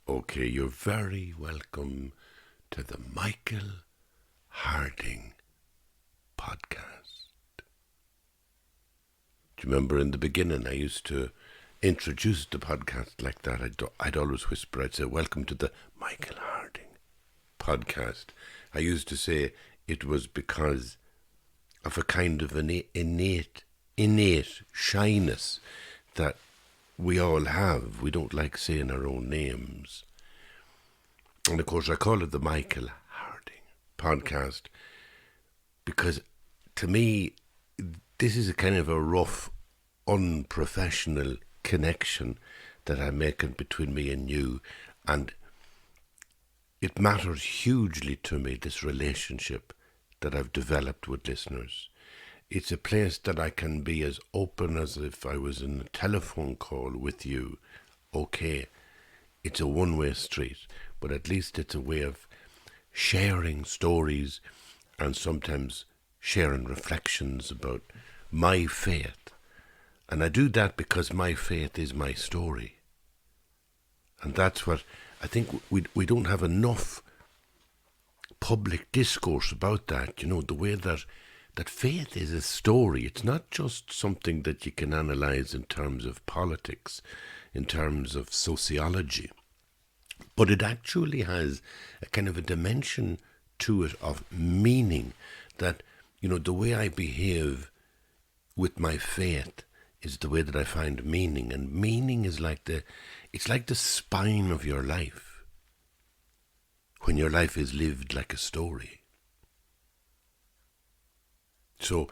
Okay, you're very welcome to the Michael Harding podcast. Do you remember in the beginning I used to introduce the podcast like that? I'd always whisper, I'd say, welcome to the Michael Harding podcast. I used to say it was because of a kind of an innate shyness that we all have. We don't like saying our own names. And of course I call it the Michael Harding podcast because to me this is a kind of a rough, unprofessional connection that I'm making between me and you, and it matters hugely to me, this relationship that I've developed with listeners. It's a place that I can be as open as if I was in a telephone call with you. Okay, it's a one-way street, but at least it's a way of sharing stories and sometimes sharing reflections about my faith. And I do that because my faith is my story. And that's what I think we don't have enough public discourse about that. You know, the way that faith is a story. It's not just something that you can analyze in terms of politics, in terms of sociology, but it actually has a kind of a dimension to it of meaning that, you know, the way I behave with my faith is the way that I find meaning, and meaning is it's like the spine of your life when your life is lived like a story. So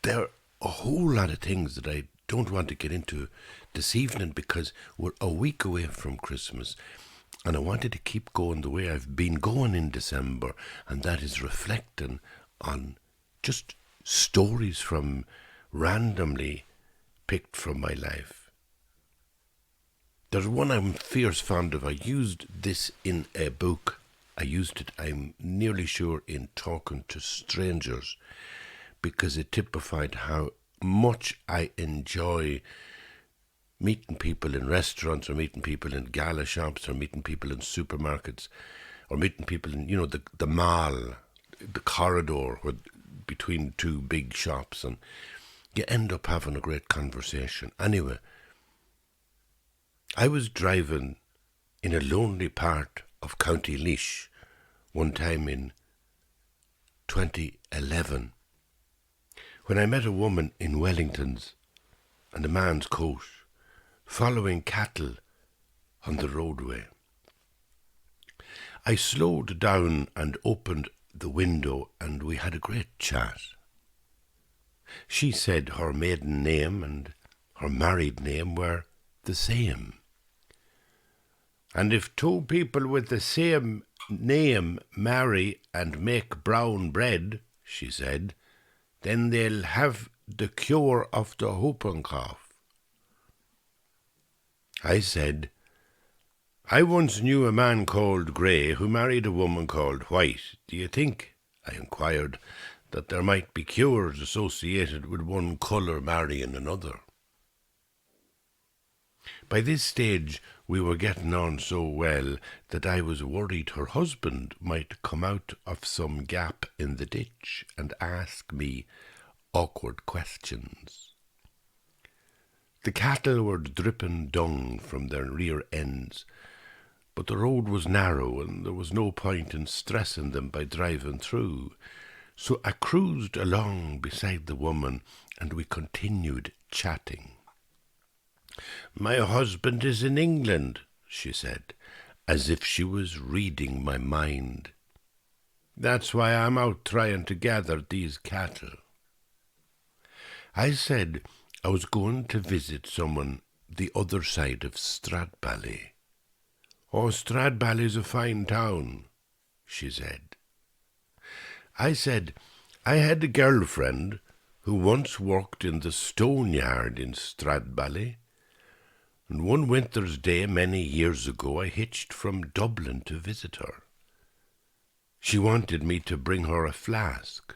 there are a whole lot of things that I don't want to get into this evening because we're a week away from Christmas, and I wanted to keep going the way I've been going in December, and that is reflecting on just stories from randomly picked from my life. There's one I'm fierce fond of. I used this in a book. I used it, I'm nearly sure, in Talking to Strangers, because it typified how much I enjoy meeting people in restaurants, or meeting people in gala shops, or meeting people in supermarkets, or meeting people in, you know, the mall, the corridor between two big shops, and you end up having a great conversation. Anyway, I was driving in a lonely part of County Laois one time in 2011 when I met a woman in Wellingtons and a man's coat following cattle on the roadway. I slowed down and opened the window, and we had a great chat. She said her maiden name and her married name were the same. And if two people with the same name marry and make brown bread, she said, then they'll have the cure of the whooping cough. I said, I once knew a man called Grey who married a woman called White. Do you think, I inquired, that there might be cures associated with one colour marrying another? By this stage we were getting on so well that I was worried her husband might come out of some gap in the ditch and ask me awkward questions. The cattle were dripping dung from their rear ends, but the road was narrow and there was no point in stressing them by driving through. So I cruised along beside the woman and we continued chatting. My husband is in England, she said, as if she was reading my mind. That's why I'm out trying to gather these cattle. I said I was going to visit someone the other side of Stradbally. Oh, Stradbally's a fine town, she said. I said I had a girlfriend who once worked in the stone yard in Stradbally, and one winter's day many years ago I hitched from Dublin to visit her. She wanted me to bring her a flask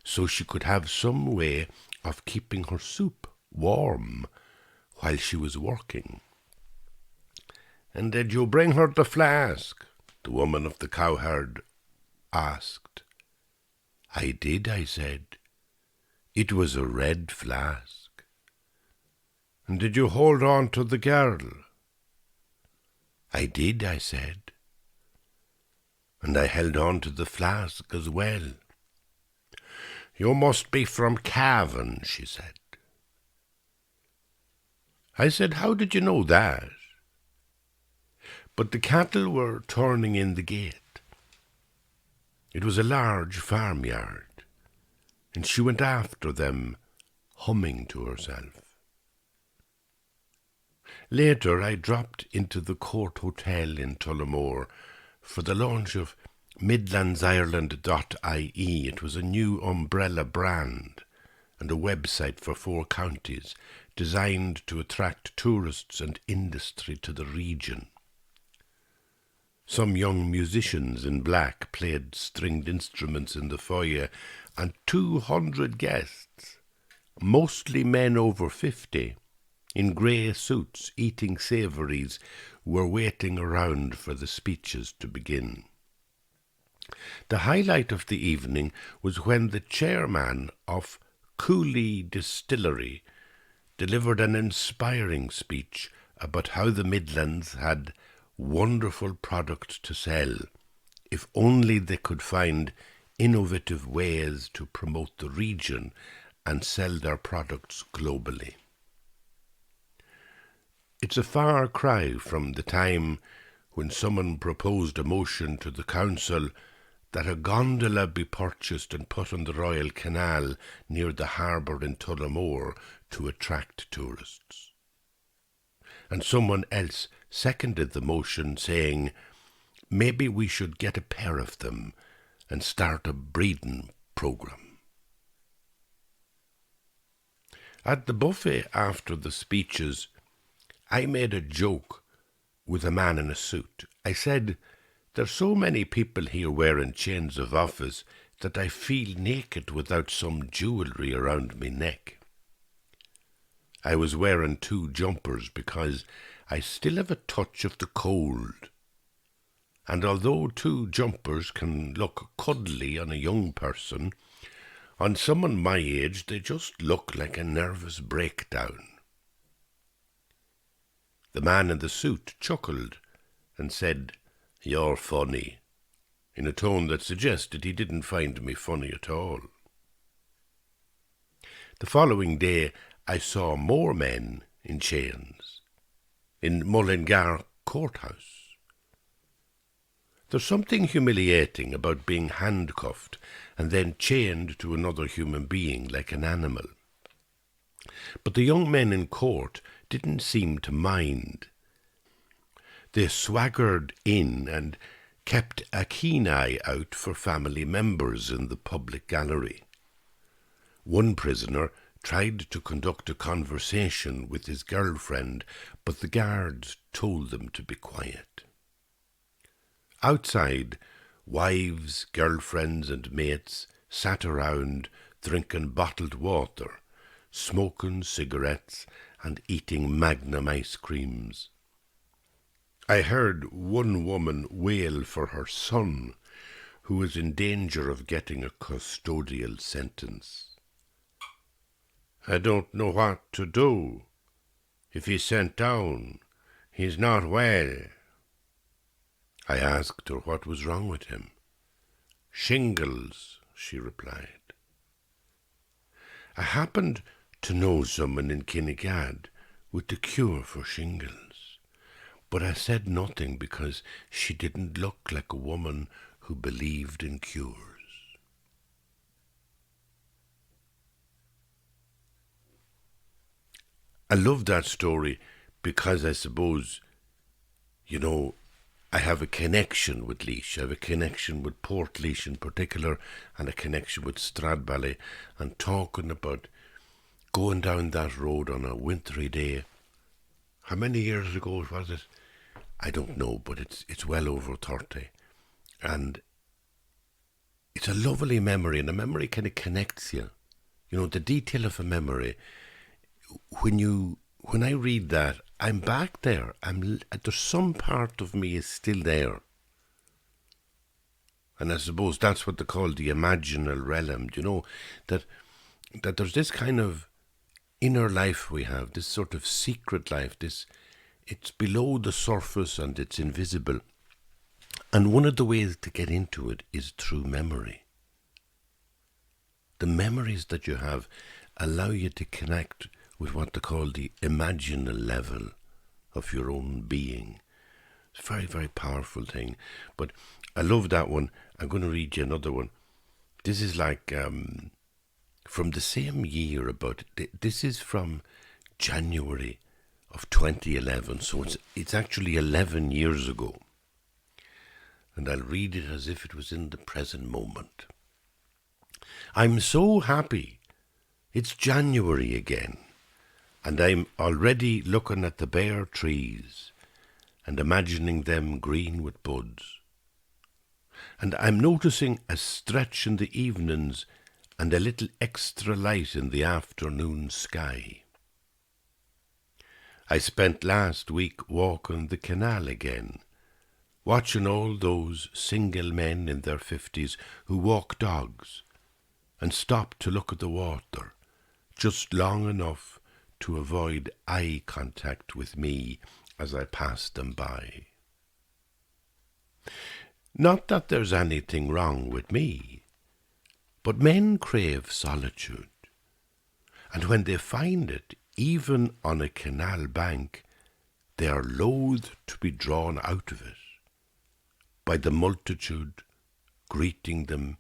so she could have some way of keeping her soup warm while she was working. "And did you bring her the flask?" the woman of the cowherd asked. "I did," I said. "It was a red flask." "And did you hold on to the girl?" "I did," I said. "And I held on to the flask as well." "You must be from Cavan," she said. I said, "How did you know that?" But the cattle were turning in the gate. It was a large farmyard, and she went after them, humming to herself. Later I dropped into the Court Hotel in Tullamore for the launch of midlandsireland.ie. It was a new umbrella brand and a website for 4 counties designed to attract tourists and industry to the region. Some young musicians in black played stringed instruments in the foyer, and 200 guests, mostly men over 50, in grey suits eating savouries, were waiting around for the speeches to begin. The highlight of the evening was when the chairman of Cooley Distillery delivered an inspiring speech about how the Midlands had wonderful product to sell, if only they could find innovative ways to promote the region and sell their products globally. It's a far cry from the time when someone proposed a motion to the council that a gondola be purchased and put on the Royal Canal near the harbour in Tullamore to attract tourists. And someone else seconded the motion, saying, "Maybe we should get a pair of them and start a breeding programme." At the buffet after the speeches, I made a joke with a man in a suit. I said, "There's so many people here wearing chains of office that I feel naked without some jewellery around me neck." I was wearing 2 jumpers because I still have a touch of the cold. And although 2 jumpers can look cuddly on a young person, on someone my age they just look like a nervous breakdown. The man in the suit chuckled and said, "You're funny," in a tone that suggested he didn't find me funny at all. The following day I saw more men in chains in Mullingar Courthouse. There's something humiliating about being handcuffed and then chained to another human being like an animal. But the young men in court didn't seem to mind. They swaggered in and kept a keen eye out for family members in the public gallery. One prisoner tried to conduct a conversation with his girlfriend, but the guards told them to be quiet. Outside, wives, girlfriends and mates sat around drinking bottled water, smoking cigarettes and eating Magnum ice creams. I heard one woman wail for her son, who was in danger of getting a custodial sentence. "I don't know what to do. If he's sent down, he's not well." I asked her what was wrong with him. "Shingles," she replied. I happened to know someone in Kinnegad with the cure for shingles, but I said nothing because she didn't look like a woman who believed in cures. I love that story because I suppose, I have a connection with Laois. I have a connection with Port Laois in particular, and a connection with Stradbally, and talking about going down that road on a wintry day. How many years ago was it? I don't know, but it's well over 30. And it's a lovely memory, and a memory kind of connects you. The detail of a memory. When I read that, I'm back there. There's some part of me is still there. And I suppose that's what they call the imaginal realm, that there's this kind of inner life we have, this sort of secret life, it's below the surface and it's invisible. And one of the ways to get into it is through memory. The memories that you have allow you to connect with what they call the imaginal level of your own being. It's a very, very powerful thing. But I love that one. I'm going to read you another one. This is like from the same year, this is from January of 2011. So it's actually 11 years ago. And I'll read it as if it was in the present moment. I'm so happy. It's January again, and I'm already looking at the bare trees and imagining them green with buds. And I'm noticing a stretch in the evenings and a little extra light in the afternoon sky. I spent last week walking the canal again, watching all those single men in their 50s who walk dogs and stop to look at the water just long enough to avoid eye contact with me as I pass them by. Not that there's anything wrong with me, but men crave solitude, and when they find it, even on a canal bank, they are loath to be drawn out of it by the multitude greeting them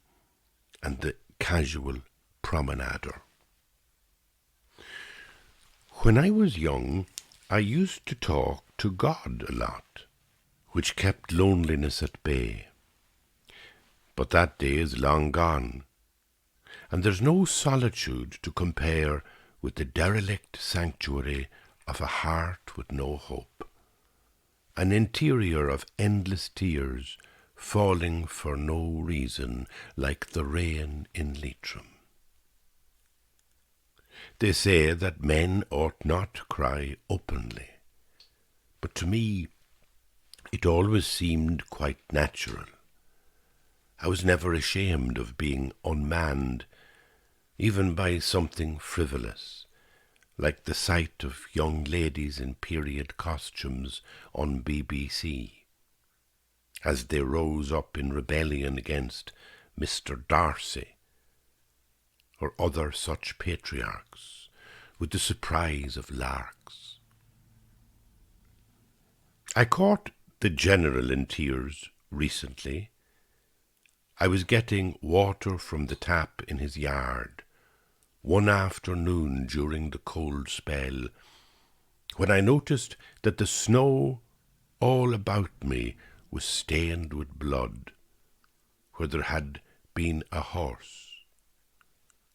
and the casual promenader. When I was young, I used to talk to God a lot, which kept loneliness at bay. But that day is long gone, and there's no solitude to compare with the derelict sanctuary of a heart with no hope, an interior of endless tears falling for no reason like the rain in Leitrim. They say that men ought not cry openly, but to me it always seemed quite natural. I was never ashamed of being unmanned, even by something frivolous, like the sight of young ladies in period costumes on BBC, as they rose up in rebellion against Mr. Darcy, or other such patriarchs, with the surprise of larks. I caught the General in tears recently. I was getting water from the tap in his yard one afternoon during the cold spell, when I noticed that the snow all about me was stained with blood, where there had been a horse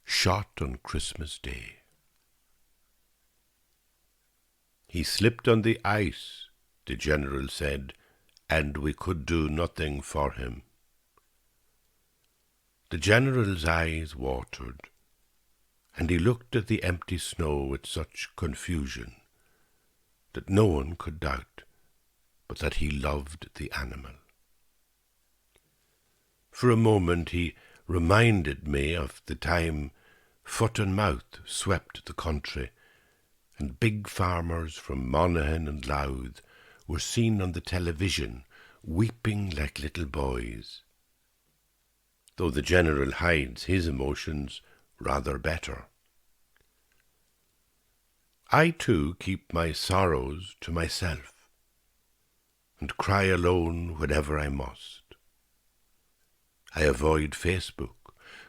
shot on Christmas Day. He slipped on the ice, the General said, and we could do nothing for him. The General's eyes watered, and he looked at the empty snow with such confusion that no one could doubt but that he loved the animal. For a moment he reminded me of the time foot and mouth swept the country, and big farmers from Monaghan and Louth were seen on the television weeping like little boys, though the General hides his emotions rather better. I too keep my sorrows to myself, and cry alone whenever I must. I avoid Facebook,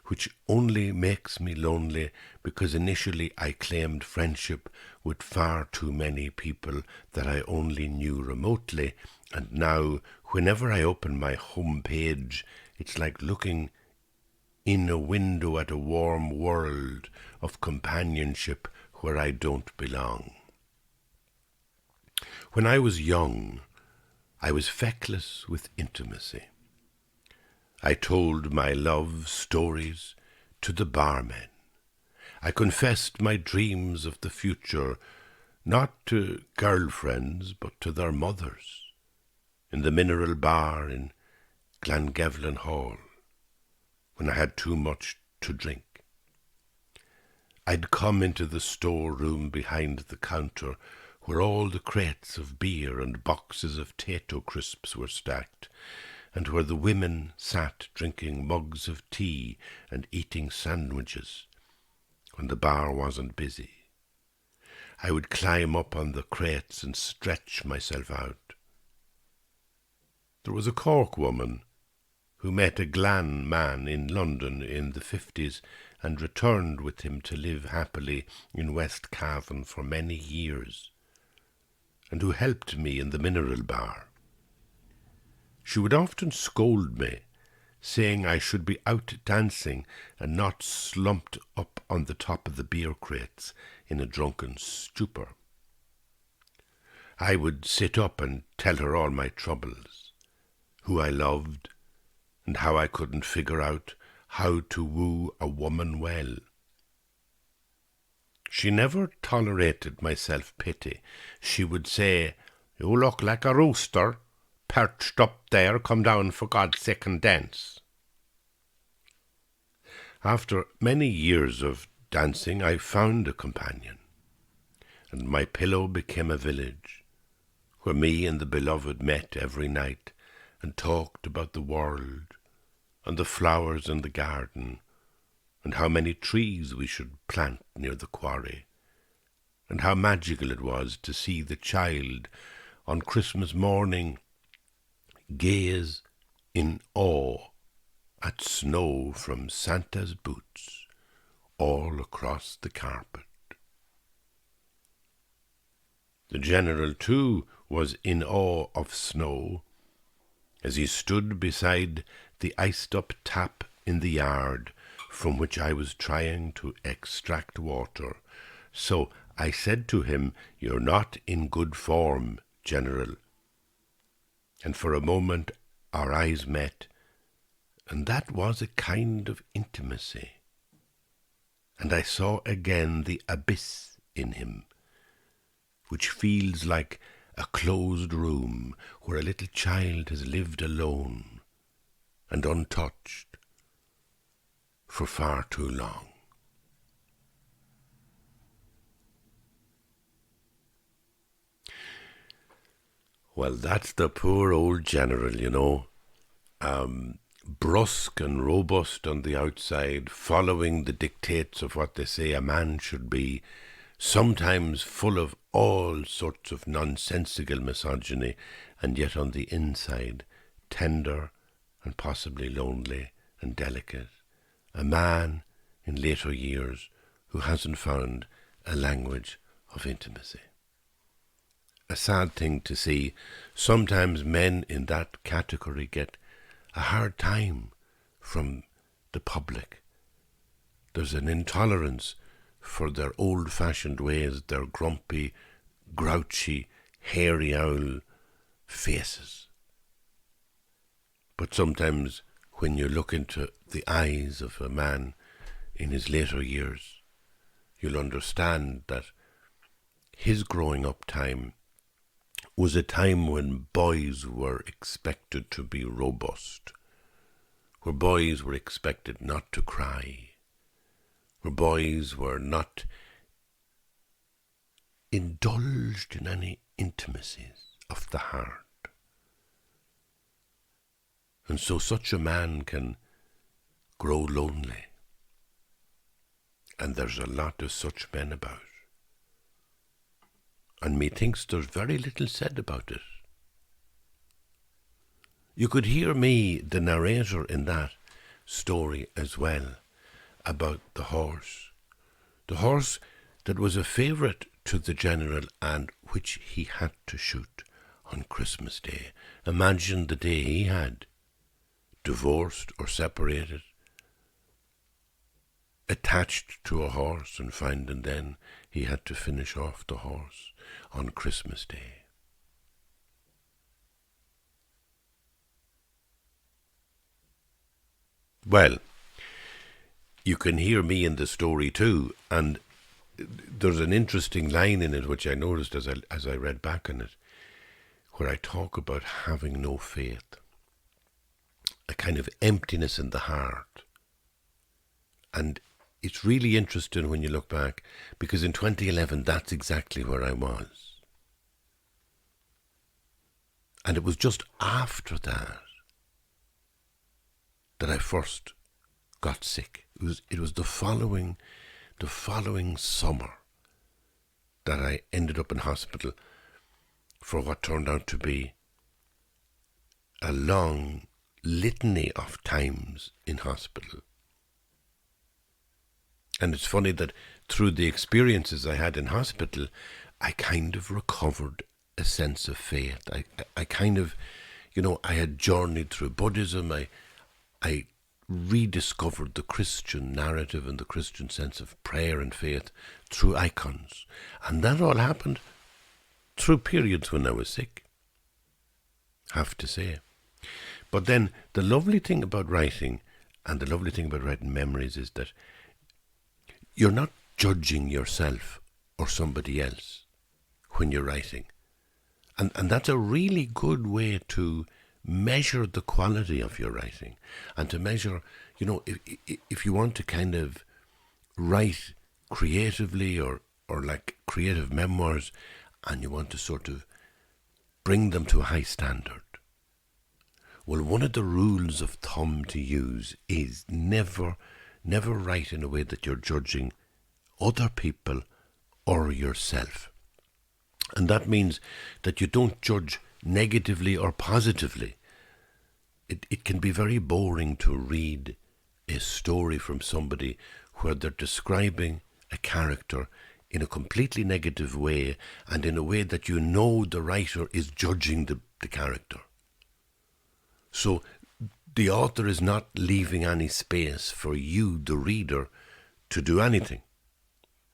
which only makes me lonely because initially I claimed friendship with far too many people that I only knew remotely, and now whenever I open my home page, it's like looking in a window at a warm world of companionship where I don't belong. When I was young, I was feckless with intimacy. I told my love stories to the barmen. I confessed my dreams of the future not to girlfriends, but to their mothers, in the mineral bar in Glangevlin Hall, when I had too much to drink. I'd come into the storeroom behind the counter, where all the crates of beer and boxes of Tato crisps were stacked, and where the women sat drinking mugs of tea and eating sandwiches when the bar wasn't busy. I would climb up on the crates and stretch myself out. There was a Cork woman who met a Glan man in London in the 50s and returned with him to live happily in West Cavan for many years, and who helped me in the mineral bar. She would often scold me, saying I should be out dancing and not slumped up on the top of the beer crates in a drunken stupor. I would sit up and tell her all my troubles, who I loved, and how I couldn't figure out how to woo a woman well. She never tolerated my self-pity. She would say, "You look like a rooster, perched up there, come down for God's sake and dance." After many years of dancing, I found a companion, and my pillow became a village, where me and the beloved met every night and talked about the world and the flowers in the garden, and how many trees we should plant near the quarry, and how magical it was to see the child on Christmas morning gaze in awe at snow from Santa's boots all across the carpet. The General, too, was in awe of snow as he stood beside the iced-up tap in the yard from which I was trying to extract water. So I said to him, "You're not in good form, General." And for a moment our eyes met, and that was a kind of intimacy. And I saw again the abyss in him, which feels like a closed room where a little child has lived alone and untouched for far too long. Well, that's the poor old General, you know. Brusque and robust on the outside, following the dictates of what they say a man should be, sometimes full of all sorts of nonsensical misogyny, and yet on the inside, tender and possibly lonely and delicate. A man in later years who hasn't found a language of intimacy. A sad thing to see. Sometimes men in that category get a hard time from the public. There's an intolerance for their old-fashioned ways, their grumpy, grouchy, hairy owl faces. But sometimes when you look into the eyes of a man in his later years, you'll understand that his growing up time was a time when boys were expected to be robust, where boys were expected not to cry, where boys were not indulged in any intimacies of the heart. And so such a man can grow lonely. And there's a lot of such men about. And methinks there's very little said about it. You could hear me, the narrator in that story as well, about the horse. The horse that was a favourite to the General and which he had to shoot on Christmas Day. Imagine the day he had, divorced or separated, attached to a horse, and finding then he had to finish off the horse on Christmas Day. Well, you can hear me in the story too, and there's an interesting line in it which I noticed as I read back on it, where I talk about having no faith, a kind of emptiness in the heart. And it's really interesting when you look back, because in 2011, that's exactly where I was. And it was just after that I first got sick. It was the following summer that I ended up in hospital for what turned out to be a long litany of times in hospital. And it's funny that through the experiences I had in hospital, I kind of recovered a sense of faith. I kind of, I had journeyed through Buddhism. I rediscovered the Christian narrative and the Christian sense of prayer and faith through icons. And that all happened through periods when I was sick, have to say. But then the lovely thing about writing, and the lovely thing about writing memories, is that you're not judging yourself or somebody else when you're writing. And that's a really good way to measure the quality of your writing, and to measure, if you want to kind of write creatively or like creative memoirs, and you want to sort of bring them to a high standard. Well, one of the rules of thumb to use is never write in a way that you're judging other people or yourself. And that means that you don't judge negatively or positively. It can be very boring to read a story from somebody where they're describing a character in a completely negative way, and in a way that the writer is judging the character. So the author is not leaving any space for you, the reader, to do anything.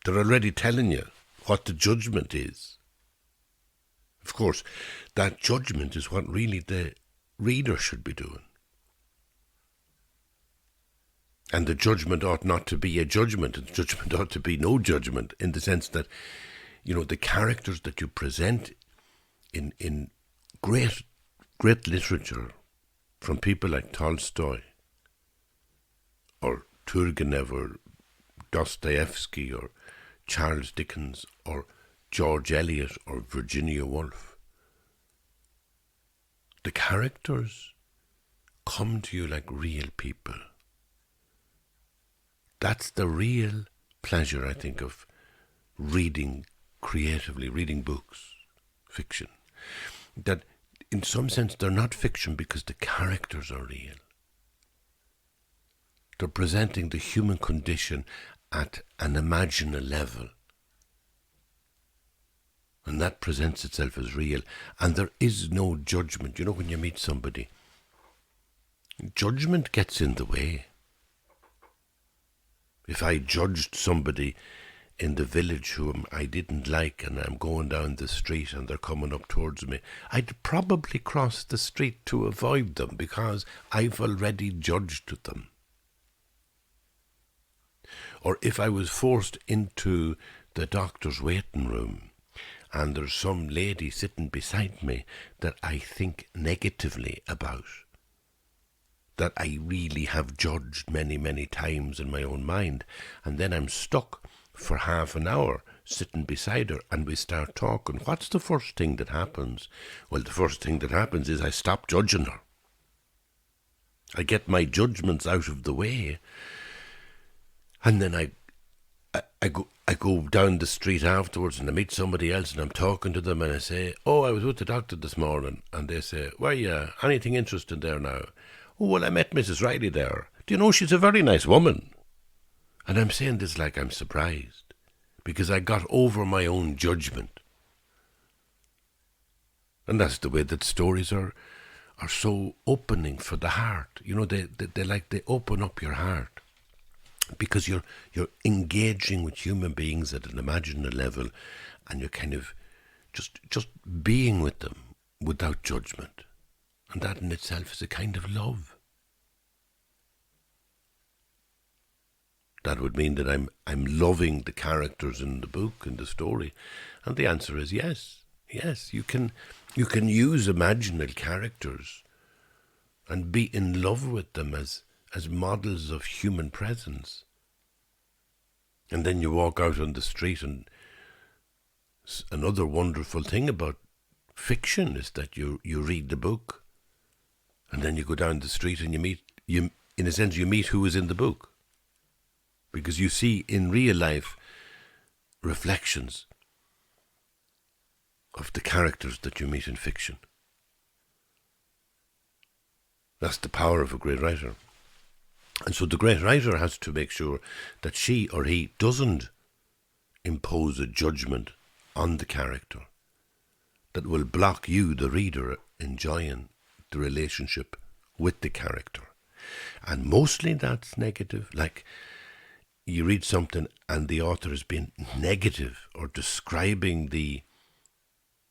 They're already telling you what the judgment is. Of course, that judgment is what really the reader should be doing. And the judgment ought not to be a judgment. The judgment ought to be no judgment, in the sense that, the characters that you present in great literature, from people like Tolstoy or Turgenev or Dostoevsky or Charles Dickens or George Eliot or Virginia Woolf, the characters come to you like real people. That's the real pleasure, I think, of reading creatively, reading books, fiction. That in some sense they're not fiction because the characters are real. They're presenting the human condition at an imaginal level. And that presents itself as real. And there is no judgment. When you meet somebody, judgment gets in the way. If I judged somebody in the village whom I didn't like, and I'm going down the street and they're coming up towards me, I'd probably cross the street to avoid them because I've already judged them. Or if I was forced into the doctor's waiting room and there's some lady sitting beside me that I think negatively about, that I really have judged many, many times in my own mind, and then I'm stuck for half an hour sitting beside her and we start talking, what's the first thing that happens? Well, the first thing that happens is I stop judging her. I get my judgments out of the way, and then I go down the street afterwards and I meet somebody else and I'm talking to them and I say, oh, I was with the doctor this morning, and they say, were you anything interesting there now? Oh, well, I met Mrs. Riley there. Do you know, she's a very nice woman. And I'm saying this like I'm surprised, because I got over my own judgment. And that's the way that stories are so opening for the heart. They open up your heart, because you're engaging with human beings at an imaginal level, and you're kind of just being with them without judgment. And that in itself is a kind of love. that would mean that I'm loving the characters in the book, in the story. And the answer is yes. Yes, you can use imaginal characters and be in love with them as models of human presence. And then you walk out on the street, and another wonderful thing about fiction is that you read the book, and then you go down the street and you meet who is in the book, because you see in real life reflections of the characters that you meet in fiction. That's the power of a great writer. And so the great writer has to make sure that she or he doesn't impose a judgment on the character that will block you, the reader, enjoying the relationship with the character. And mostly that's negative. Like, you read something and the author has been negative or describing the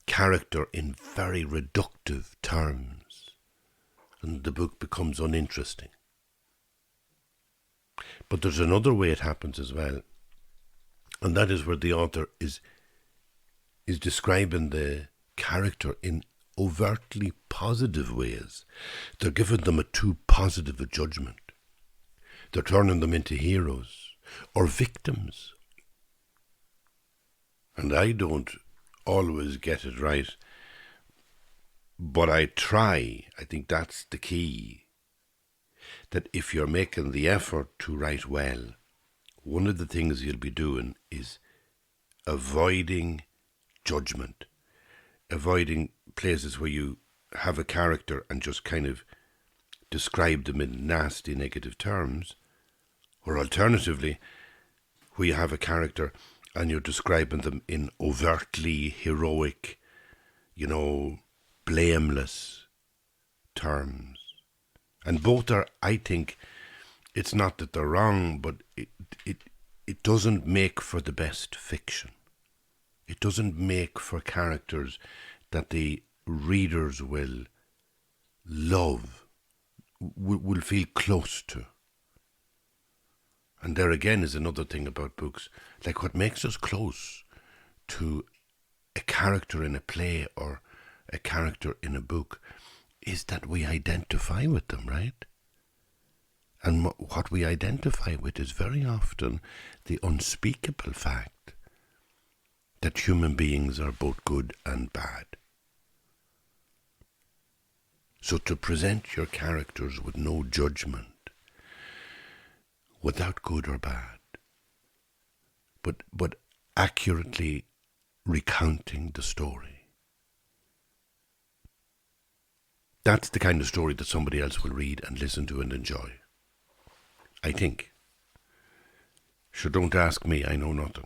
character in very reductive terms, and the book becomes uninteresting. But there's another way it happens as well, and that is where the author is describing the character in overtly positive ways. They're giving them a too positive a judgment. They're turning them into heroes or victims. And I don't always get it right, but I try. I think that's the key. That if you're making the effort to write well, one of the things you'll be doing is avoiding judgment, avoiding places where you have a character and just kind of describe them in nasty negative terms, or alternatively, where you have a character and you're describing them in overtly heroic, blameless terms. And both are, I think, it's not that they're wrong, but it doesn't make for the best fiction. It doesn't make for characters that the readers will love, will feel close to. And there again is another thing about books. Like, what makes us close to a character in a play or a character in a book is that we identify with them, right? And what we identify with is very often the unspeakable fact that human beings are both good and bad. So to present your characters with no judgment, without good or bad, but accurately recounting the story, that's the kind of story that somebody else will read and listen to and enjoy, I think. So don't ask me, I know nothing.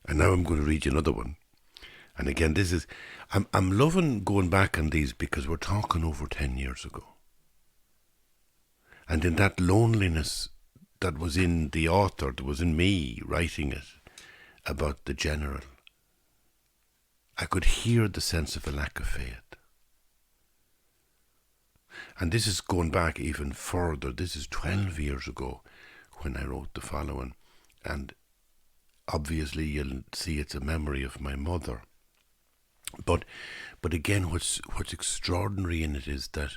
And now I'm going to read you another one. And again, this is, I'm loving going back on these because we're talking over 10 years ago. And in that loneliness that was in the author, that was in me writing it about the general, I could hear the sense of a lack of faith. And this is going back even further. This is 12 years ago when I wrote the following. And obviously you'll see it's a memory of my mother. But again, what's extraordinary in it is that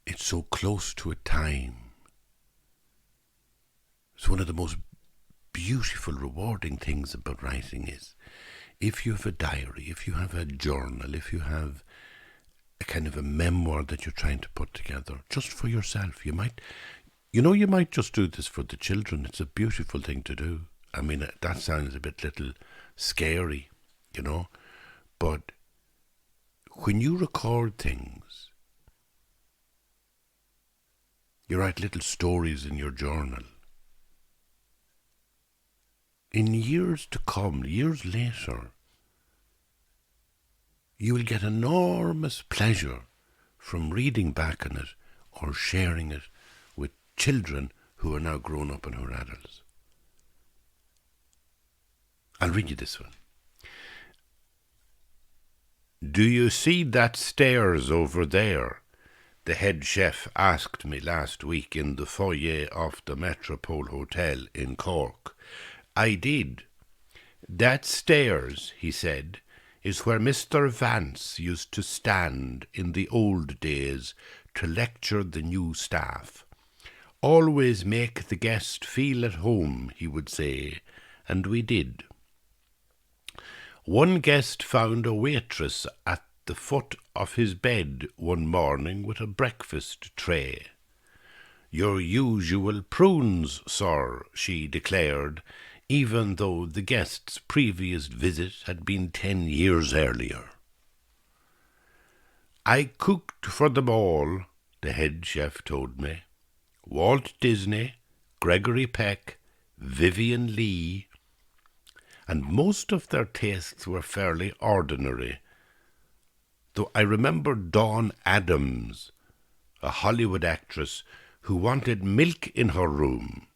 it's so close to a time. It's one of the most beautiful, rewarding things about writing is if you have a diary, if you have a journal, if you have a kind of a memoir that you're trying to put together just for yourself. You might just do this for the children. It's a beautiful thing to do. I mean, that sounds a bit little scary, but when you record things, you write little stories in your journal. In years to come, years later, you will get enormous pleasure from reading back on it or sharing it with children who are now grown up and who are adults. I'll read you this one. Do you see that stairs over there? The head chef asked me last week in the foyer of the Metropole Hotel in Cork. I did. That stairs, he said, is where Mr. Vance used to stand in the old days to lecture the new staff. Always make the guest feel at home, he would say, and we did. One guest found a waitress at the foot of his bed one morning with a breakfast tray. "Your usual prunes, sir," she declared, even though the guest's previous visit had been 10 years earlier. "I cooked for them all," the head chef told me. "Walt Disney, Gregory Peck, Vivian Leigh, and most of their tastes were fairly ordinary, though I remember Dawn Adams, a Hollywood actress who wanted milk in her room.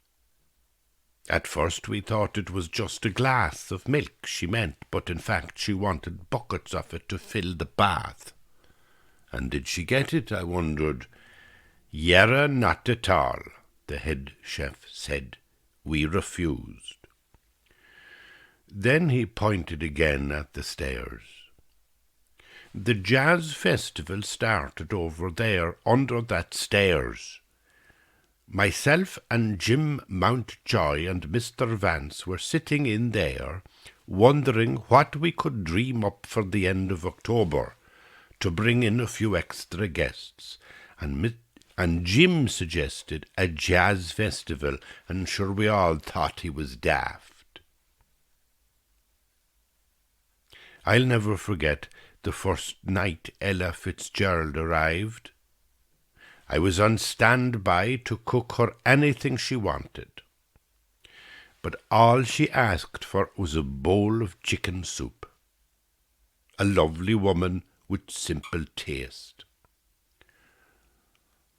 At first we thought it was just a glass of milk she meant, but in fact she wanted buckets of it to fill the bath. And did she get it, I wondered. "Yerra, not at all," the head chef said. "We refused." Then he pointed again at the stairs. "The jazz festival started over there under that stairs. Myself and Jim Mountjoy and Mr. Vance were sitting in there, wondering what we could dream up for the end of October to bring in a few extra guests, and Jim suggested a jazz festival, and sure we all thought he was daft." I'll never forget the first night Ella Fitzgerald arrived. I was on standby to cook her anything she wanted, but all she asked for was a bowl of chicken soup. A lovely woman with simple taste.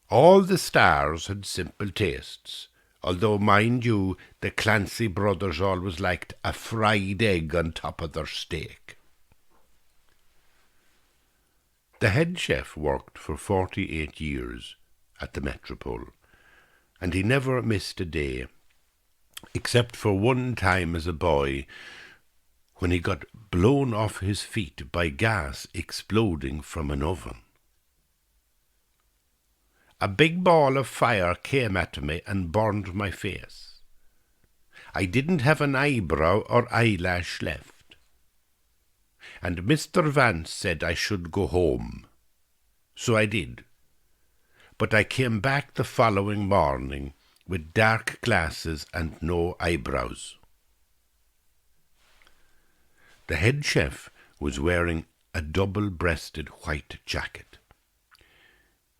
All the stars had simple tastes, although, mind you, the Clancy brothers always liked a fried egg on top of their steak. The head chef worked for 48 years at the Metropole, and he never missed a day, except for one time as a boy when he got blown off his feet by gas exploding from an oven. "A big ball of fire came at me and burned my face. I didn't have an eyebrow or eyelash left. And Mr. Vance said I should go home. So I did. But I came back the following morning with dark glasses and no eyebrows." The head chef was wearing a double-breasted white jacket,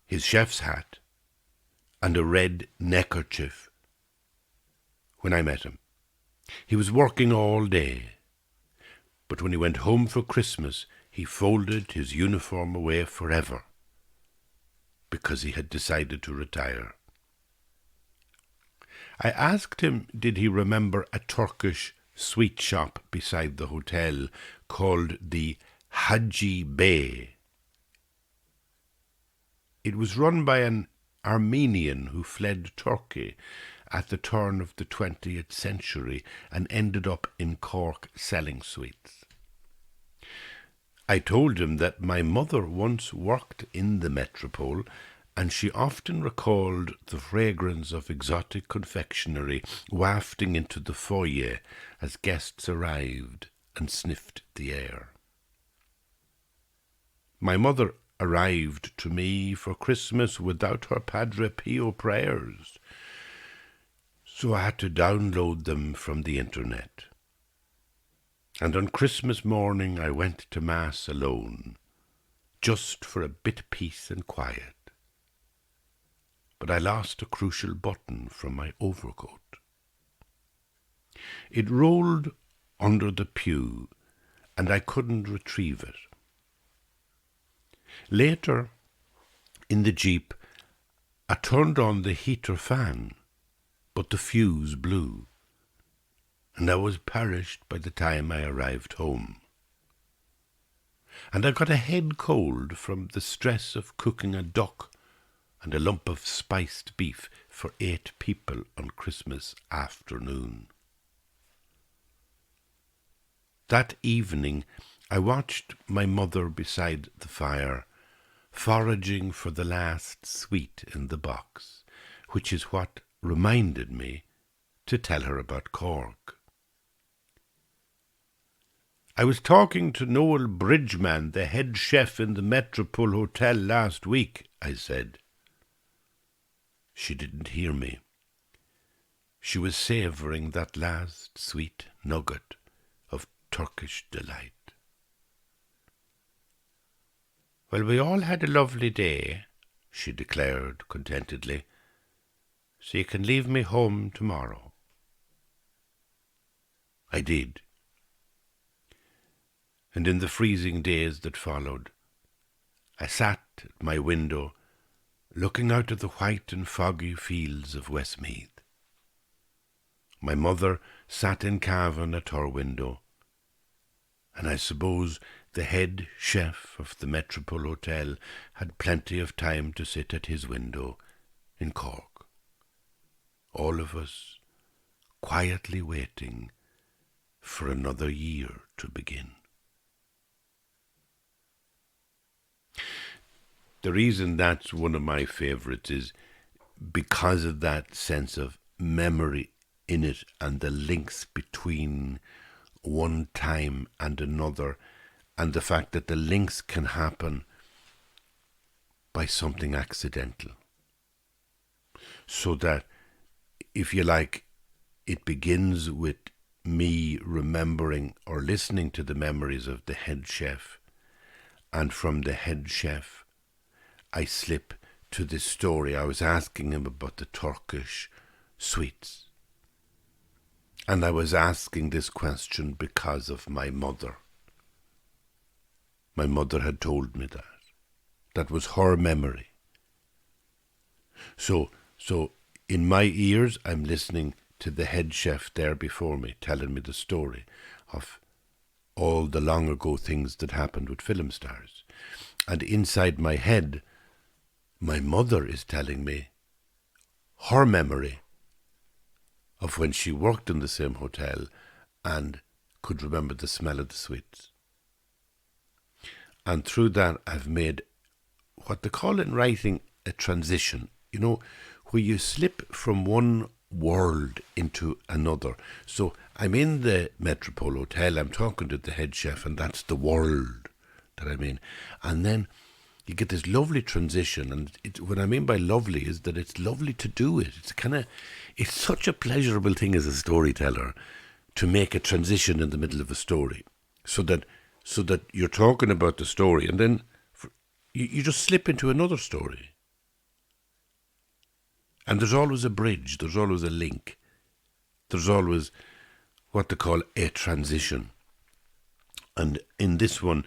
his chef's hat, and a red neckerchief when I met him. He was working all day, but when he went home for Christmas, he folded his uniform away forever because he had decided to retire. I asked him did he remember a Turkish sweet shop beside the hotel called the Haji Bey. It was run by an Armenian who fled Turkey at the turn of the 20th century and ended up in Cork selling sweets. I told him that my mother once worked in the Metropole, and she often recalled the fragrance of exotic confectionery wafting into the foyer as guests arrived and sniffed the air. My mother arrived to me for Christmas without her Padre Pio prayers, so I had to download them from the internet. And on Christmas morning I went to Mass alone, just for a bit of peace and quiet. But I lost a crucial button from my overcoat. It rolled under the pew, and I couldn't retrieve it. Later, in the Jeep, I turned on the heater fan, but the fuse blew, and I was perished by the time I arrived home. And I got a head cold from the stress of cooking a duck and a lump of spiced beef for 8 people on Christmas afternoon. That evening I watched my mother beside the fire, foraging for the last sweet in the box, which is what reminded me to tell her about Cork. I was talking to Noel Bridgeman, the head chef in the Metropole Hotel last week, I said. She didn't hear me. She was savouring that last sweet nugget of Turkish delight. Well, we all had a lovely day, she declared contentedly, so you can leave me home tomorrow. I did. And in the freezing days that followed, I sat at my window, looking out at the white and foggy fields of Westmeath. My mother sat in Cavan at her window, and I suppose the head chef of the Metropole Hotel had plenty of time to sit at his window in Cork. All of us quietly waiting for another year to begin. The reason that's one of my favourites is because of that sense of memory in it and the links between one time and another, and the fact that the links can happen by something accidental. So that, if you like, it begins with me remembering or listening to the memories of the head chef, and from the head chef I slip to this story. I was asking him about the Turkish sweets. And I was asking this question because of my mother. My mother had told me that. That was her memory. So in my ears, I'm listening to the head chef there before me, telling me the story of all the long ago things that happened with film stars. And inside my head, my mother is telling me her memory of when she worked in the same hotel and could remember the smell of the sweets. And through that, I've made what they call in writing a transition, where you slip from one world into another. So I'm in the Metropole Hotel, I'm talking to the head chef, and that's the world that I'm in. And then you get this lovely transition, and what I mean by lovely is that it's lovely to do it. It's such a pleasurable thing as a storyteller to make a transition in the middle of a story, so that you're talking about the story, and then you just slip into another story. And there's always a bridge, there's always a link, there's always what they call a transition. And in this one,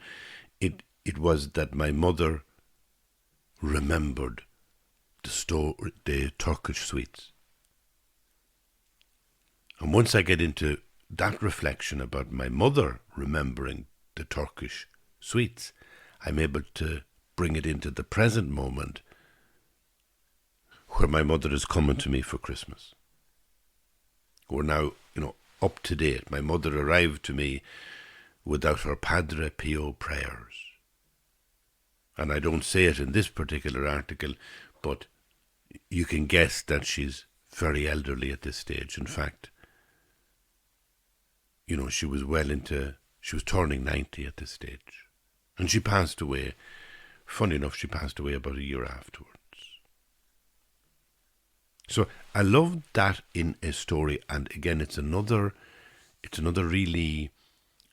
it was that my mother remembered the Turkish sweets. And once I get into that reflection about my mother remembering the Turkish sweets, I'm able to bring it into the present moment where my mother is coming to me for Christmas. We're now, up to date. My mother arrived to me without her Padre Pio prayers. And I don't say it in this particular article, but you can guess that she's very elderly at this stage. In fact, she was turning 90 at this stage. And she passed away. Funny enough, she passed away about a year afterwards. So I love that in a story, and again, it's another really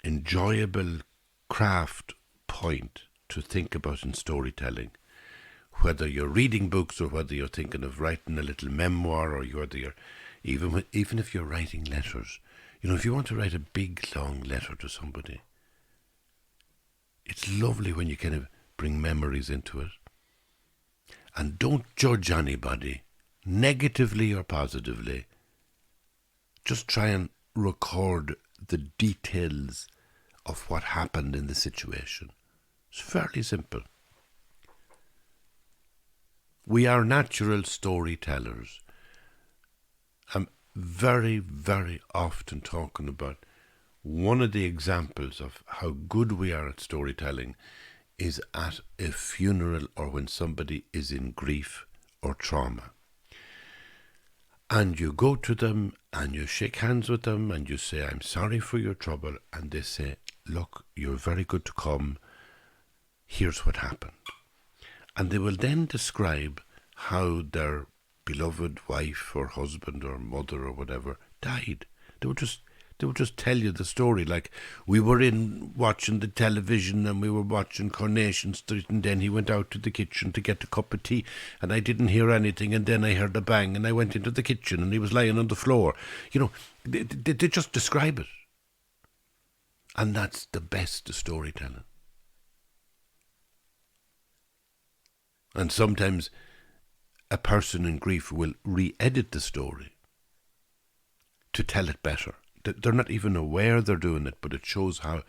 enjoyable craft point to think about in storytelling. Whether you're reading books or whether you're thinking of writing a little memoir, or even if you're writing letters, if you want to write a big long letter to somebody, it's lovely when you kind of bring memories into it. And don't judge anybody, negatively or positively. Just try and record the details of what happened in the situation. It's fairly simple. We are natural storytellers. I'm very, very often talking about one of the examples of how good we are at storytelling is at a funeral or when somebody is in grief or trauma. And you go to them and you shake hands with them and you say, I'm sorry for your trouble. And they say, look, you're very good to come. Here's what happened. And they will then describe how their beloved wife or husband or mother or whatever died. They would just tell you the story, like we were in watching the television and we were watching Coronation Street, and then he went out to the kitchen to get a cup of tea and I didn't hear anything, and then I heard a bang and I went into the kitchen and he was lying on the floor. You know, they just describe it. And that's the best of storytelling. And sometimes a person in grief will re-edit the story to tell it better. They're not even aware they're doing it, but it shows how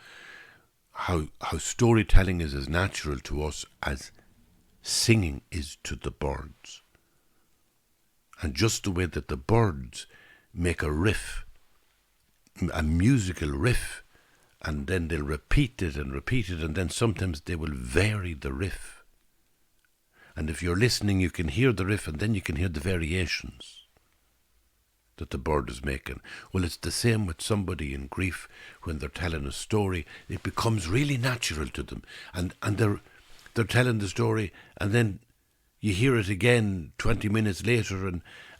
storytelling is as natural to us as singing is to the birds. And just the way that the birds make a riff, a musical riff, and then they'll repeat it, and then sometimes they will vary the riff. And if you're listening, you can hear the riff, and then you can hear the variations that the bird is making. Well, it's the same with somebody in grief when they're telling a story. It becomes really natural to them, and they're telling the story, and then you hear it again 20 minutes later,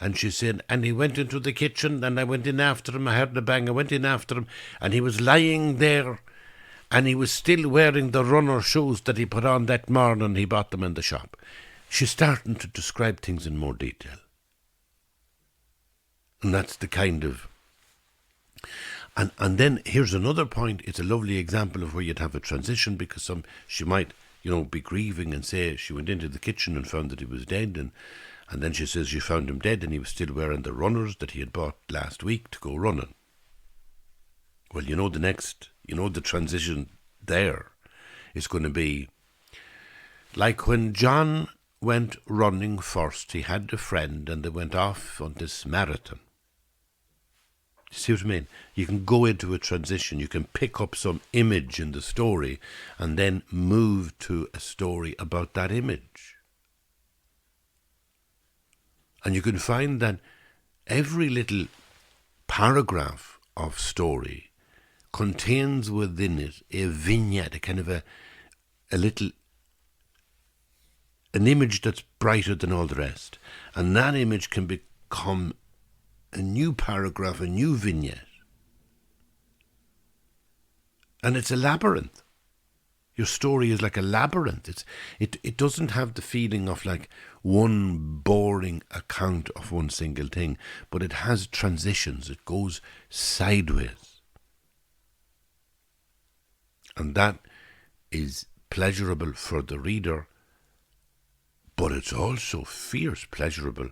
and she's saying, and he went into the kitchen, and I went in after him, I heard the bang, I went in after him, and he was lying there, and he was still wearing the runner shoes that he put on that morning he bought them in the shop. She's starting to describe things in more detail. And that's the kind of... And then here's another point. It's a lovely example of where you'd have a transition, because she might, be grieving and say she went into the kitchen and found that he was dead. And then she says she found him dead and he was still wearing the runners that he had bought last week to go running. Well, the transition there is going to be like when John went running first. He had a friend and they went off on this marathon. See what I mean? You can go into a transition. You can pick up some image in the story and then move to a story about that image. And you can find that every little paragraph of story contains within it a vignette, a kind of an image that's brighter than all the rest. And that image can become a new paragraph, a new vignette. And it's a labyrinth. Your story is like a labyrinth. It doesn't have the feeling of like one boring account of one single thing, but it has transitions. It goes sideways. And that is pleasurable for the reader, but it's also fierce pleasurable,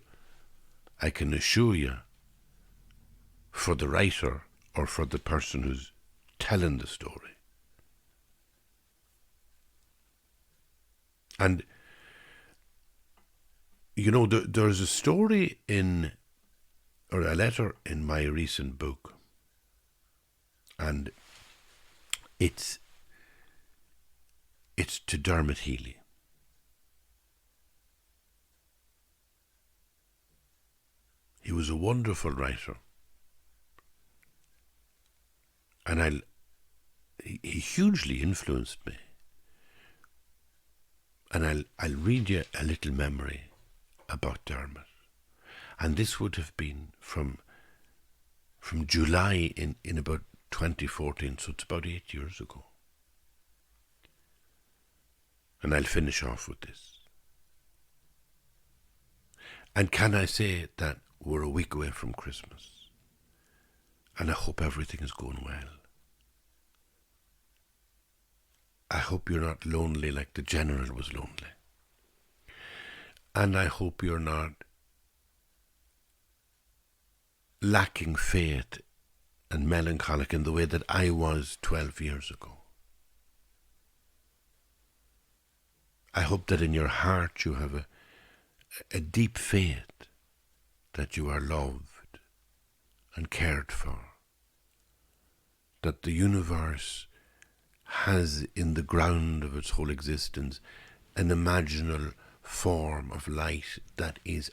I can assure you, for the writer or for the person who's telling the story. And, there's a story or a letter in my recent book, and it's to Dermot Healy. He was a wonderful writer. And he hugely influenced me. And I'll read you a little memory about Dermot. And this would have been from July in about 2014, so it's about 8 years ago. And I'll finish off with this. And can I say that we're a week away from Christmas? And I hope everything is going well. I hope you're not lonely like the general was lonely. And I hope you're not lacking faith and melancholic in the way that I was 12 years ago. I hope that in your heart you have a deep faith that you are loved and cared for, that the universe has in the ground of its whole existence an imaginal form of light that is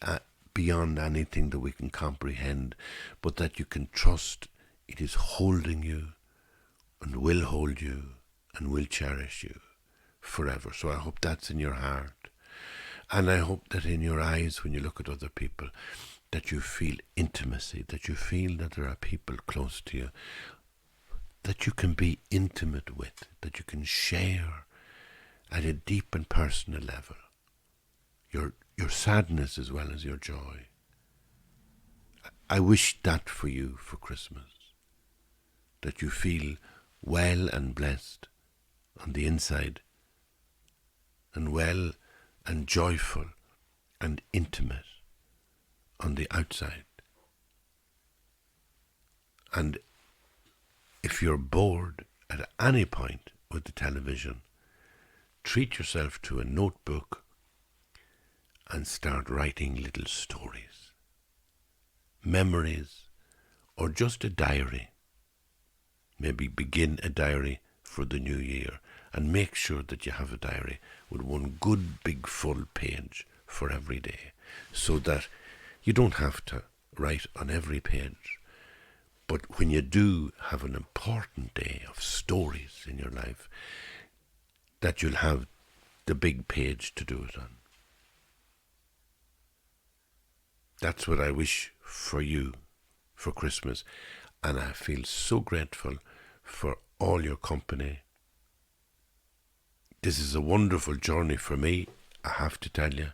beyond anything that we can comprehend, but that you can trust it is holding you and will hold you and will cherish you forever. So I hope that's in your heart. And I hope that in your eyes, when you look at other people, that you feel intimacy, that you feel that there are people close to you that you can be intimate with, that you can share at a deep and personal level your sadness as well as your joy. I wish that for you for Christmas, that you feel well and blessed on the inside, and well and joyful and intimate on the outside. And if you're bored at any point with the television, treat yourself to a notebook and start writing little stories, memories, or just a diary. Maybe begin a diary for the new year, and make sure that you have a diary with one good big full page for every day, so that you don't have to write on every page. But when you do have an important day of stories in your life, that you'll have the big page to do it on. That's what I wish for you for Christmas. And I feel so grateful for all your company. This is a wonderful journey for me, I have to tell you,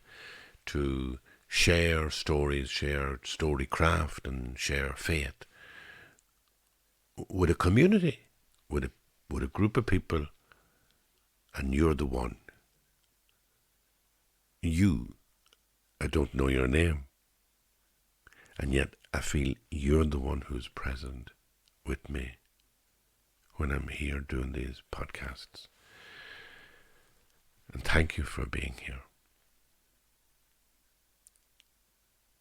to share stories, share story craft, and share faith with a community, with a group of people, and you're the one. You, I don't know your name, and yet I feel you're the one who's present with me when I'm here doing these podcasts. And thank you for being here.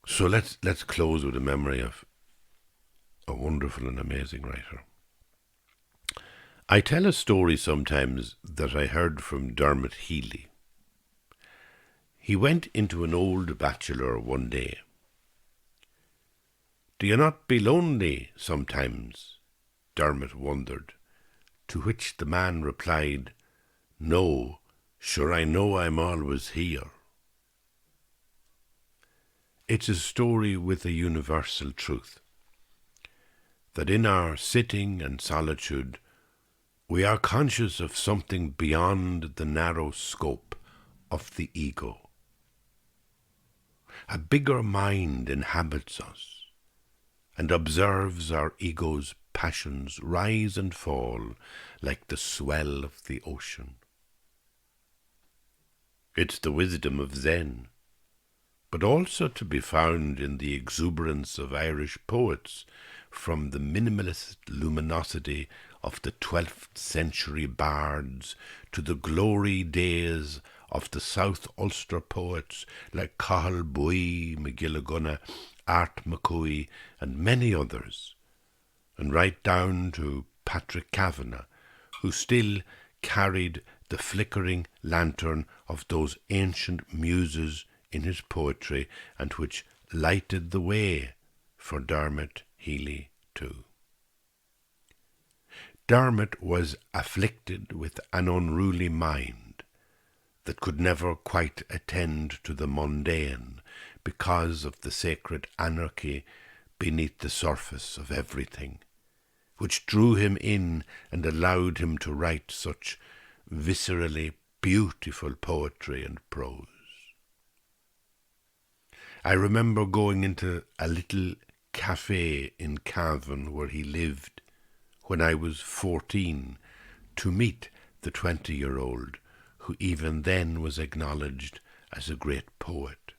So let's close with a memory of a wonderful and amazing writer. I tell a story sometimes that I heard from Dermot Healy. He went into an old bachelor one day. "Do you not be lonely sometimes?" Dermot wondered, to which the man replied, "No, sure I know I'm always here." It's a story with a universal truth, that in our sitting and solitude, we are conscious of something beyond the narrow scope of the ego. A bigger mind inhabits us and observes our ego's passions rise and fall like the swell of the ocean. It's the wisdom of Zen, but also to be found in the exuberance of Irish poets, from the minimalist luminosity of the 12th century bards to the glory days of the South Ulster poets like Cathal Buí, McGilligunna, Art McCooey, and many others, and right down to Patrick Kavanagh, who still carried the flickering lantern of those ancient muses in his poetry, and which lighted the way for Dermot Healy too. Dermot was afflicted with an unruly mind that could never quite attend to the mundane because of the sacred anarchy beneath the surface of everything, which drew him in and allowed him to write such viscerally beautiful poetry and prose. I remember going into a little cafe in Cavan where he lived when I was 14 to meet the 20-year-old who even then was acknowledged as a great poet.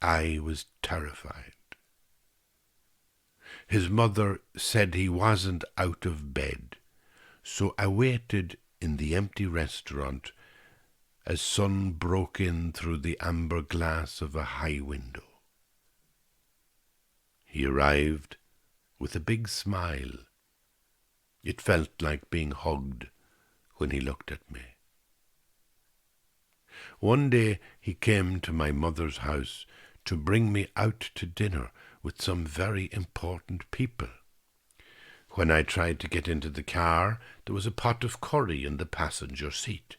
I was terrified. His mother said he wasn't out of bed, so I waited in the empty restaurant as sun broke in through the amber glass of a high window. He arrived with a big smile. It felt like being hugged when he looked at me. One day he came to my mother's house to bring me out to dinner with some very important people. When I tried to get into the car, there was a pot of curry in the passenger seat.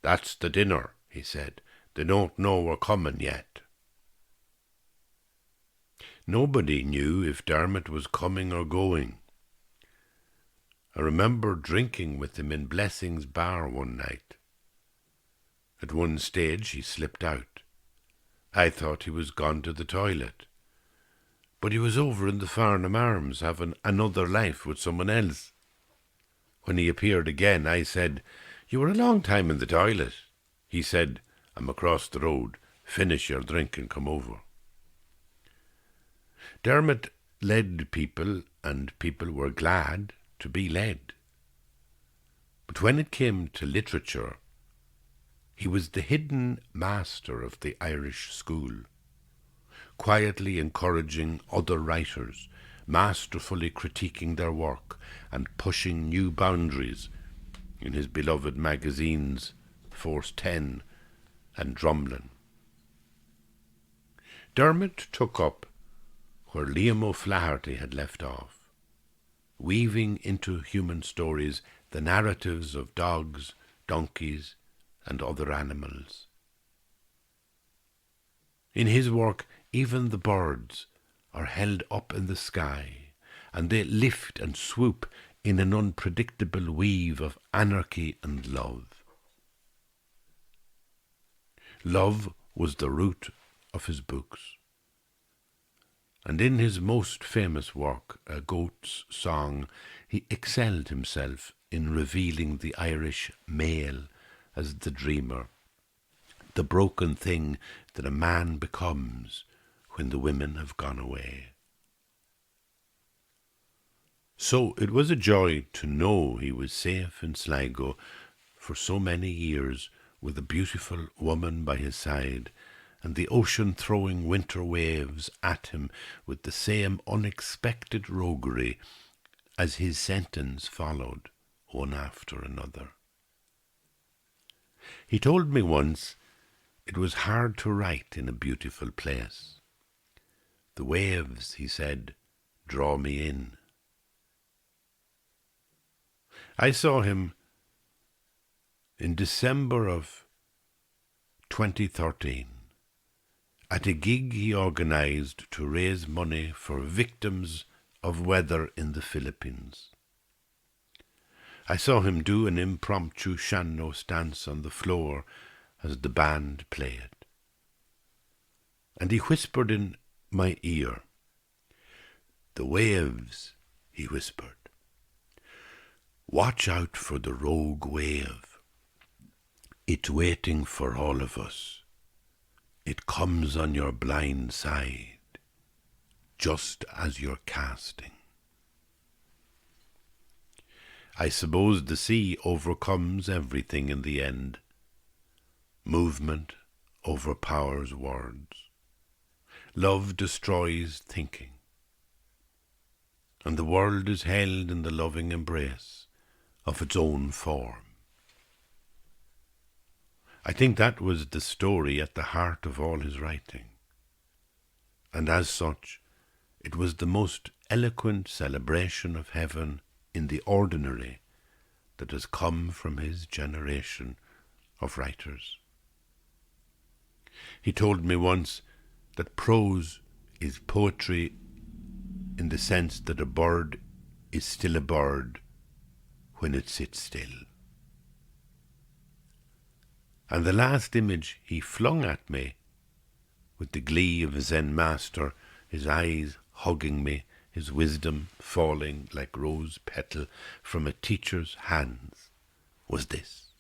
"That's the dinner," he said. "They don't know we're coming yet." Nobody knew if Dermot was coming or going. I remember drinking with him in Blessing's bar one night. At one stage he slipped out. I thought he was gone to the toilet. But he was over in the Farnham Arms having another life with someone else. When he appeared again, I said, "You were a long time in the toilet." He said, "I'm across the road. Finish your drink and come over." Dermot led people, and people were glad to be led. But when it came to literature, he was the hidden master of the Irish school, quietly encouraging other writers, masterfully critiquing their work and pushing new boundaries in his beloved magazines Force 10 and Drumlin. Dermot took up where Liam O'Flaherty had left off, weaving into human stories the narratives of dogs, donkeys, and other animals. In his work, even the birds are held up in the sky, and they lift and swoop in an unpredictable weave of anarchy and love. Love was the root of his books, and in his most famous work, A Goat's Song, he excelled himself in revealing the Irish male as the dreamer, the broken thing that a man becomes when the women have gone away. So it was a joy to know he was safe in Sligo for so many years, with a beautiful woman by his side, and the ocean throwing winter waves at him with the same unexpected roguery as his sentence followed, one after another. He told me once it was hard to write in a beautiful place. "The waves," he said, "draw me in." I saw him in December of 2013 at a gig he organised to raise money for victims of weather in the Philippines. I saw him do an impromptu sean-nós dance on the floor as the band played. And he whispered in my ear, "The waves," he whispered. "Watch out for the rogue wave. It's waiting for all of us. It comes on your blind side, just as you're casting." I suppose the sea overcomes everything in the end. Movement overpowers words. Love destroys thinking. And the world is held in the loving embrace of its own form. I think that was the story at the heart of all his writing. And as such, it was the most eloquent celebration of heaven in the ordinary that has come from his generation of writers. He told me once that prose is poetry in the sense that a bird is still a bird when it sits still. And the last image he flung at me, with the glee of a Zen master, his eyes hugging me, his wisdom falling like rose petal from a teacher's hands, was this: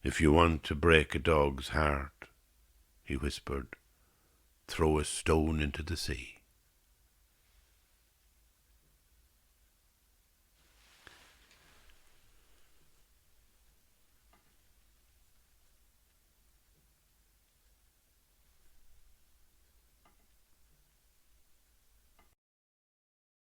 "If you want to break a dog's heart," he whispered, "throw a stone into the sea."